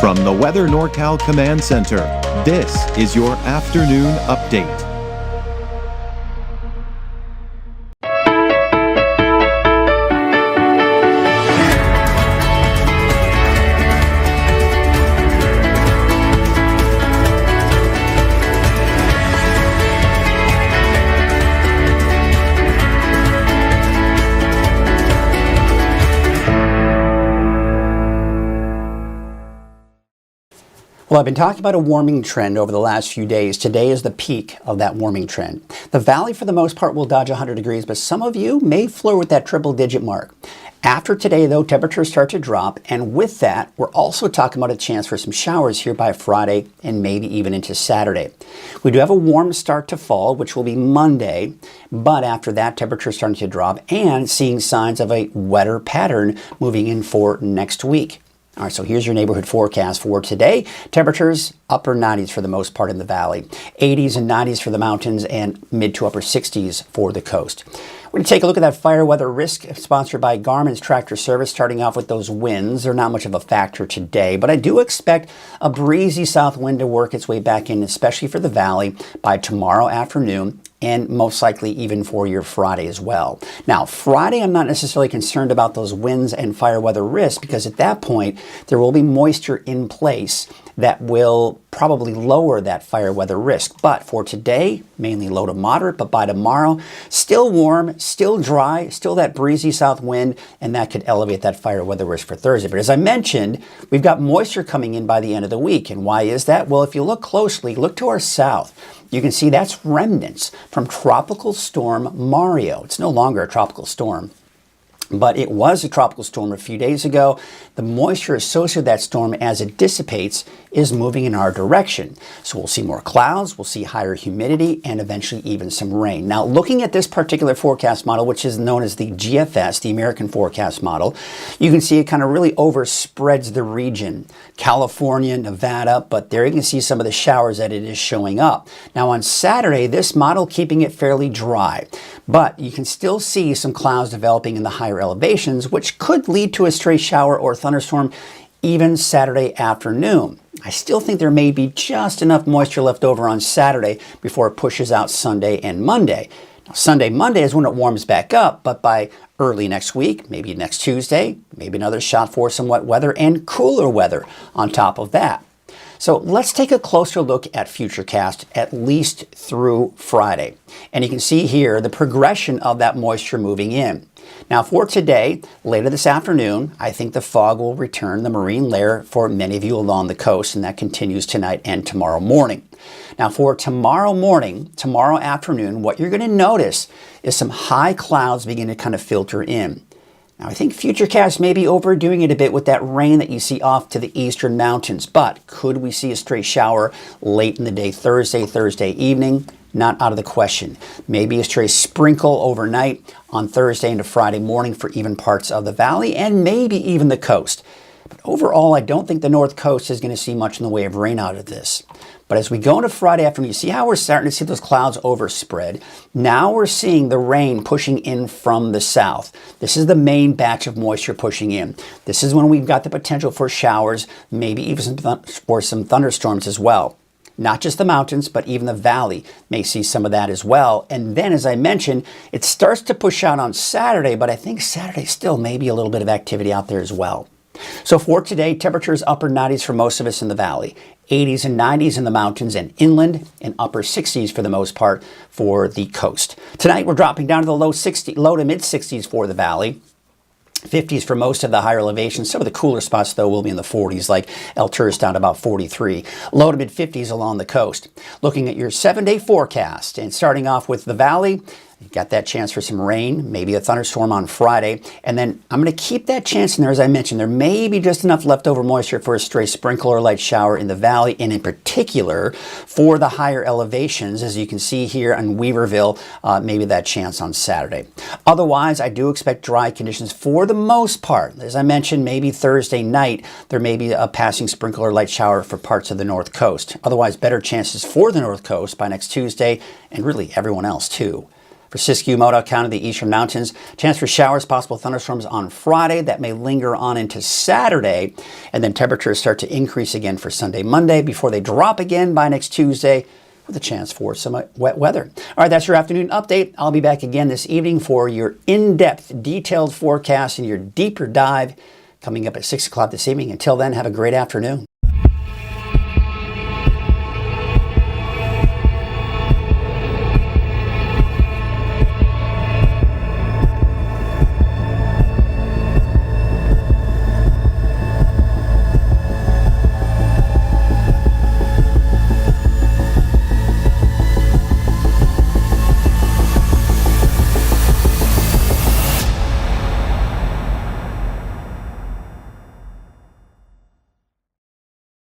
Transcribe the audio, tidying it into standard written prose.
From the Weather NorCal Command Center, this is your afternoon update. Well, I've been talking about a warming trend over the last few days. Today is the peak of that warming trend. The valley, for the most part, will dodge 100 degrees, but some of you may flirt with that triple-digit mark. After today, though, temperatures start to drop, and with that, we're also talking about a chance for some showers here by Friday and maybe even into Saturday. We do have a warm start to fall, which will be Monday, but after that, temperatures starting to drop and seeing signs of a wetter pattern moving in for next week. All right, so here's your neighborhood forecast for today. Temperatures upper 90s for the most part in the valley, 80s and 90s for the mountains, and mid to upper 60s for the coast. We're going to take a look at that fire weather risk sponsored by Garmin's Tractor Service, starting off with those winds. They're not much of a factor today, but I do expect a breezy south wind to work its way back in, especially for the valley by tomorrow afternoon, and most likely even for your Friday as well. Now, Friday, I'm not necessarily concerned about those winds and fire weather risk because at that point, there will be moisture in place that will probably lower that fire weather risk. But for today, mainly low to moderate, but by tomorrow, still warm, still dry, still that breezy south wind, and that could elevate that fire weather risk for Thursday. But as I mentioned, we've got moisture coming in by the end of the week. And why is that? Well, if you look closely, look to our south. You can see that's remnants from Tropical Storm Mario. It's no longer a tropical storm, but it was a tropical storm a few days ago. The moisture associated with that storm as it dissipates is moving in our direction. So we'll see more clouds, we'll see higher humidity, and eventually even some rain. Now, looking at this particular forecast model, which is known as the GFS, the American Forecast Model, you can see it kind of really overspreads the region. California, Nevada, but there you can see some of the showers that it is showing up. Now on Saturday, this model keeping it fairly dry, but you can still see some clouds developing in the higher elevations, which could lead to a stray shower or thunderstorm even Saturday afternoon. I still think there may be just enough moisture left over on Saturday before it pushes out Sunday and Monday. Now, Sunday, Monday is when it warms back up, but by early next week, maybe next Tuesday, maybe another shot for some wet weather and cooler weather on top of that. So let's take a closer look at Futurecast at least through Friday. And you can see here the progression of that moisture moving in. Now for today, later this afternoon, I think the fog will return, the marine layer for many of you along the coast, and that continues tonight and tomorrow morning. Now for tomorrow morning, tomorrow afternoon, what you're going to notice is some high clouds begin to kind of filter in. Now, I think Futurecast may be overdoing it a bit with that rain that you see off to the eastern mountains, but could we see a stray shower late in the day Thursday evening? Not out of the question. Maybe a stray sprinkle overnight on Thursday into Friday morning for even parts of the valley and maybe even the coast. But overall, I don't think the North Coast is going to see much in the way of rain out of this. But as we go into Friday afternoon, you see how we're starting to see those clouds overspread. Now we're seeing the rain pushing in from the south. This is the main batch of moisture pushing in. This is when we've got the potential for showers, maybe even for some thunderstorms as well. Not just the mountains, but even the valley may see some of that as well. And then, as I mentioned, it starts to push out on Saturday, but I think Saturday still may be a little bit of activity out there as well. So for today, temperatures upper 90s for most of us in the valley, 80s and 90s in the mountains and inland, and upper 60s for the most part for the coast. Tonight, we're dropping down to the low to mid 60s for the valley. 50s for most of the higher elevations. Some of the cooler spots, though, will be in the 40s, like El Turris down to about 43. Low to mid 50s along the coast. Looking at your 7-day forecast and starting off with the valley, you've got that chance for some rain, maybe a thunderstorm on Friday. And then I'm going to keep that chance in there. As I mentioned, there may be just enough leftover moisture for a stray sprinkle or light shower in the valley, and in particular for the higher elevations, as you can see here in Weaverville, maybe that chance on Saturday. Otherwise, I do expect dry conditions for the most part. As I mentioned, maybe Thursday night, there may be a passing sprinkle or light shower for parts of the North Coast. Otherwise, better chances for the North Coast by next Tuesday, and really everyone else too. For Siskiyou, Modoc County, the Eastern Mountains, chance for showers, possible thunderstorms on Friday that may linger on into Saturday. And then temperatures start to increase again for Sunday, Monday before they drop again by next Tuesday with a chance for some wet weather. All right, that's your afternoon update. I'll be back again this evening for your in-depth, detailed forecast and your deeper dive coming up at 6 o'clock this evening. Until then, have a great afternoon.